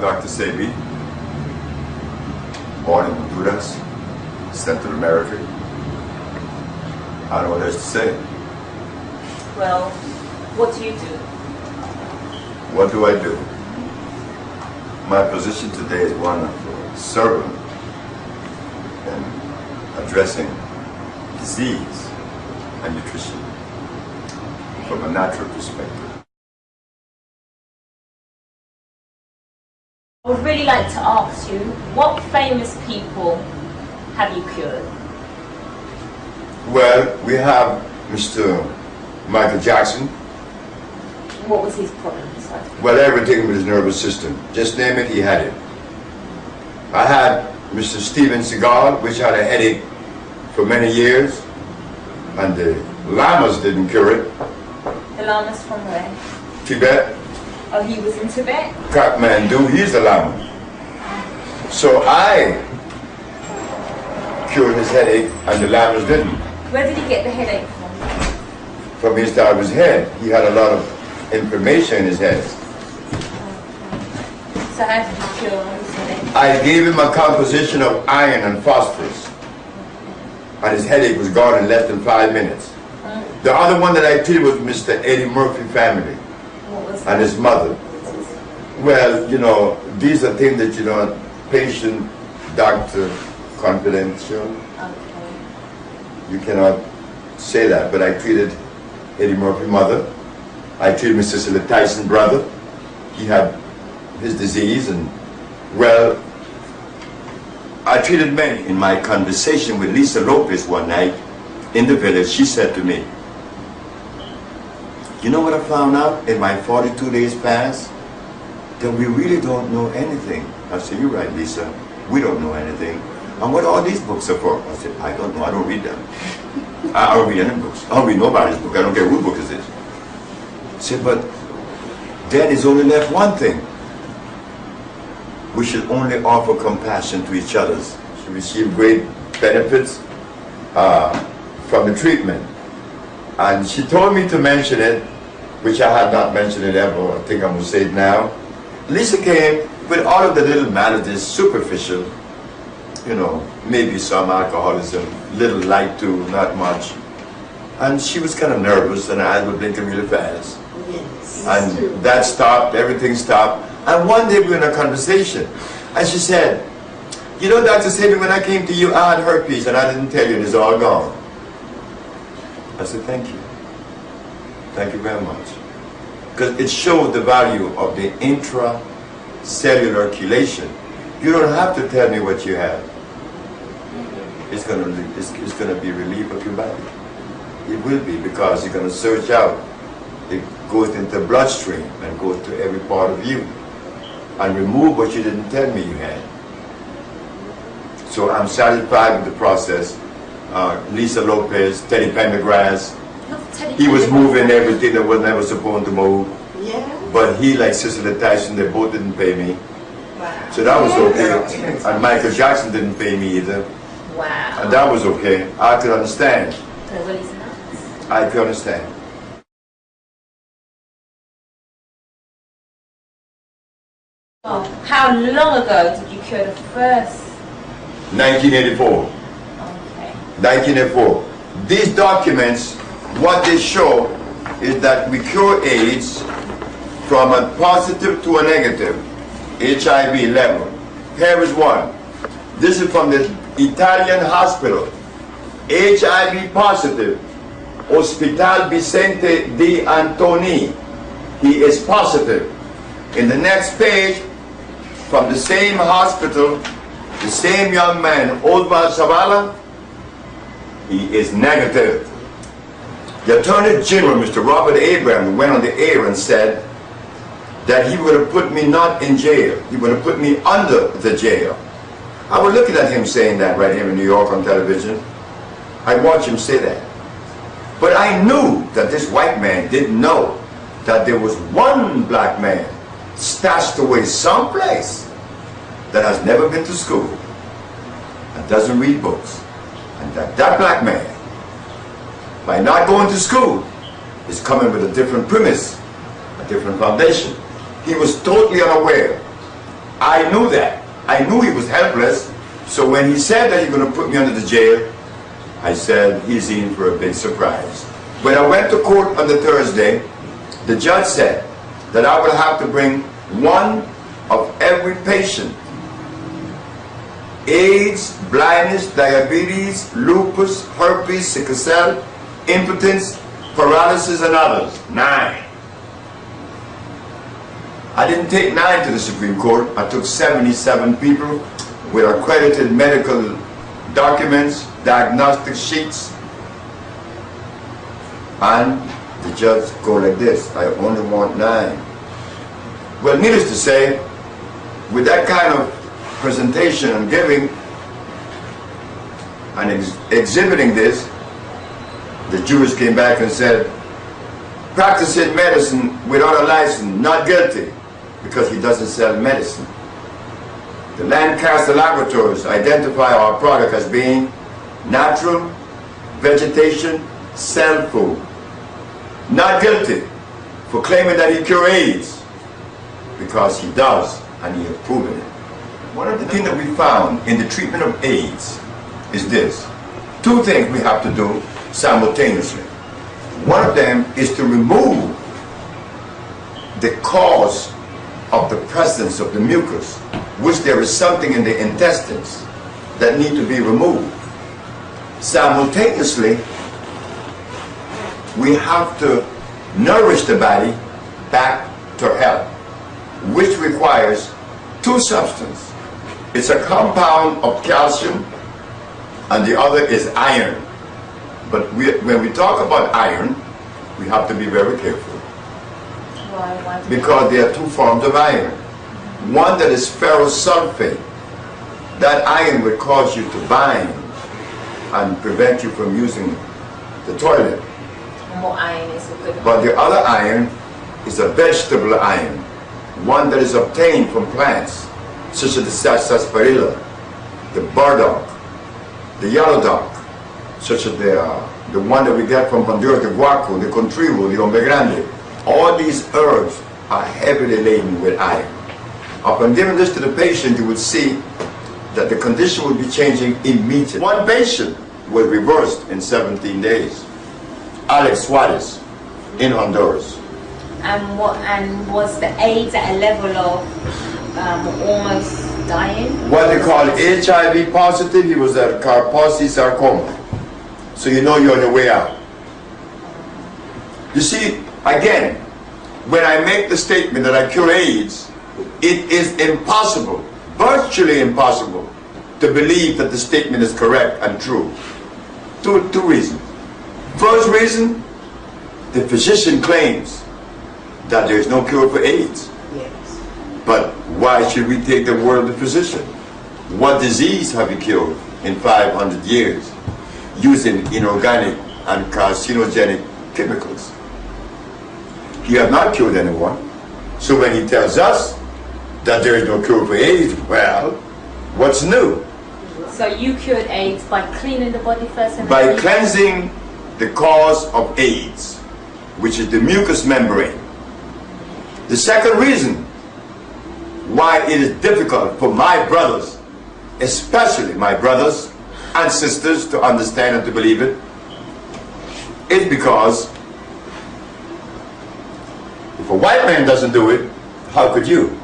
Dr. Sebi, born in Honduras, Central America. I don't know what else to say. Well, what do you do? What do I do? My position today is one of servant and addressing disease and nutrition from a natural perspective. I would really like to ask you, what famous people have you cured? Well, we have Mr. Michael Jackson. What was his problem? Well, everything with his nervous system. Just name it, he had it. I had Mr. Steven Seagal, which had a headache for many years, and the llamas didn't cure it. The llamas from where? Tibet. Oh, he was in Tibet? Kathmandu, he's the llama. So I cured his headache, and the llamas didn't. Where did he get the headache from? From inside of his head. He had a lot of inflammation in his head. So how did you cure his headache? I gave him a composition of iron and phosphorus, and his headache was gone in less than 5 minutes. The other one that I treated was Mr. Eddie Murphy family and his mother. Well, you know, these are things that, you know, patient, doctor, confidential. Okay. You cannot say that, but I treated Eddie Murphy mother. I treated Mr. Cecily Tyson brother. He had his disease, and well, I treated many. In my conversation with Lisa Lopez one night in the village, she said to me, "You know what I found out in my 42 days fast? That we really don't know anything." I said, "You're right, Lisa. We don't know anything. And what all these books are for?" I said, "I don't know. I don't read them. I don't read any books. I don't read nobody's book. I don't care whose book is this." I said, "But then it's only left one thing. We should only offer compassion to each other." She received great benefits from the treatment. And she told me to mention it, which I had not mentioned it ever. I think I'm going to say it now. Lisa came with all of the little maladies, superficial, you know, maybe some alcoholism, little light too, not much. And she was kind of nervous, and her eyes were blinking really fast. Yes. And that stopped, everything stopped. And one day we were in a conversation, and she said, "You know, Dr. Sebi, when I came to you, I had herpes, and I didn't tell you, and it's all gone." I said, "Thank you. Thank you very much." Because it showed the value of the intracellular chelation. You don't have to tell me what you have. It's gonna be relief of your body. It will be, because you're gonna search out. It goes into the bloodstream and goes to every part of you and remove what you didn't tell me you had. So I'm satisfied with the process. Lisa Lopez, Teddy Pendergrass, he was moving everything that was never supposed to move. Yeah. But he, like Cecily Tyson, they both didn't pay me. Wow. So that was okay. And Michael Jackson didn't pay me either. Wow. And that was okay. I could understand. Well, he's nuts. I could understand. Oh, how long ago did you cure the first? 1984. Okay. 1984. These documents, what they show is that we cure AIDS from a positive to a negative HIV level. Here is one. This is from the Italian hospital. HIV positive, Hospital Vicente di Antoni. He is positive. In the next page, from the same hospital, the same young man, Oswald Zavala, he is negative. The Attorney General, Mr. Robert Abraham, went on the air and said that he would have put me not in jail. He would have put me under the jail. I was looking at him saying that right here in New York on television. I watched him say that. But I knew that this white man didn't know that there was one black man stashed away someplace that has never been to school and doesn't read books. And that black man, by not going to school, is coming with a different premise, a different foundation. He was totally unaware I knew that. I knew he was helpless. So when he said that he's going to put me under the jail, I said, he's in for a big surprise. When I went to court on the Thursday, the judge said that I will have to bring one of every patient. AIDS, blindness, diabetes, lupus, herpes, sickle cell, impotence, paralysis, and others. 9. I didn't take 9 to the Supreme Court. I took 77 people with accredited medical documents, diagnostic sheets, and the judge go like this: I only want 9. Well, needless to say, with that kind of presentation and giving and exhibiting this, the jurors came back and said, practicing medicine without a license, not guilty, because he doesn't sell medicine. The Lancaster laboratories identify our product as being natural, vegetation, cell food. Not guilty for claiming that he cures AIDS, because he does, and he has proven it. One of the things that we found in the treatment of AIDS is this. 2 things we have to do simultaneously. One of them is to remove the cause of the presence of the mucus, which there is something in the intestines that need to be removed. Simultaneously, we have to nourish the body back to health, which requires 2 substances. It's a compound of calcium, and the other is iron. But when we talk about iron, we have to be very careful. Why Because there are 2 forms of iron. One that is ferrous sulfate. That iron would cause you to bind and prevent you from using the toilet. more iron is a good one. But the other iron is a vegetable iron, one that is obtained from plants, such as the sarsaparilla, the burdock, the yellow dock, such as the one that we get from Honduras, the guaco, the contribu, the hombre grande. All these herbs are heavily laden with iron. Upon giving this to the patient, you would see that the condition would be changing immediately. One patient was reversed in 17 days. Alex Suarez in Honduras. And was the AIDS at a level of almost dying? What they call HIV positive, he was a Kaposi sarcoma. So you know you're on your way out. You see, again, when I make the statement that I cure AIDS, it is impossible, virtually impossible, to believe that the statement is correct and true. Two reasons. First reason, the physician claims that there is no cure for AIDS. Yes. But why should we take the word of the physician? What disease have you cured in 500 years using inorganic and carcinogenic chemicals? He has not cured anyone. So when he tells us that there is no cure for AIDS, well, what's new? So you cured AIDS by cleaning the body first and By then cleansing the cause of AIDS, which is the mucous membrane. The second reason why it is difficult for my brothers, especially my brothers and sisters, to understand and to believe it, is because if a white man doesn't do it, how could you?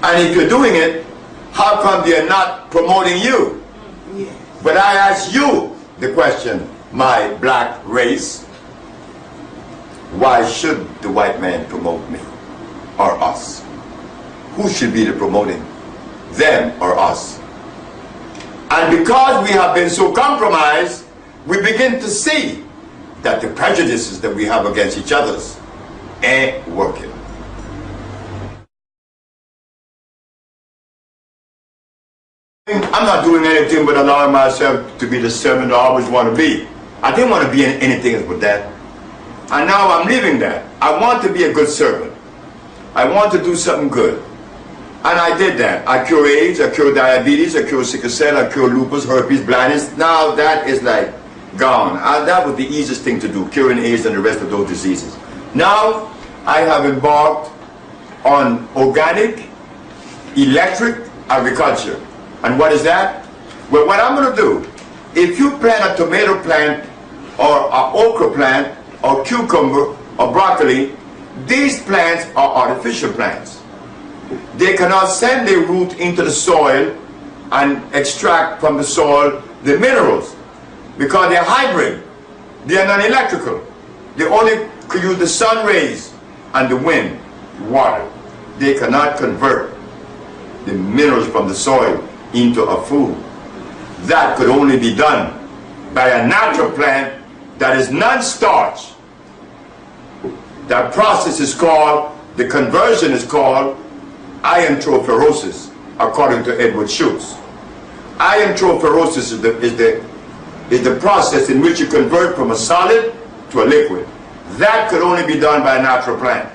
And if you're doing it, how come they're not promoting you? Yes. But I ask you the question, my black race, why should the white man promote me or us? Who should be the promoting, them or us? And because we have been so compromised, we begin to see that the prejudices that we have against each other ain't working. I'm not doing anything but allowing myself to be the servant I always want to be. I didn't want to be anything but that. And now I'm leaving that. I want to be a good servant. I want to do something good. And I did that. I cure AIDS, I cure diabetes, I cure sickle cell, I cure lupus, herpes, blindness. Now that is like gone. That was the easiest thing to do, curing AIDS and the rest of those diseases. Now I have embarked on organic, electric agriculture. And what is that? Well, what I'm going to do, if you plant a tomato plant or an okra plant or cucumber or broccoli, these plants are artificial plants. They cannot send their root into the soil and extract from the soil the minerals because they're hybrid. They are non-electrical. They only could use the sun rays and the wind, water. They cannot convert the minerals from the soil into a food. That could only be done by a natural plant that is non-starch. That process is called, the conversion is called iontrophoresis, according to Edward Schultz. Iontrophoresis is the process in which you convert from a solid to a liquid. That could only be done by a natural plant.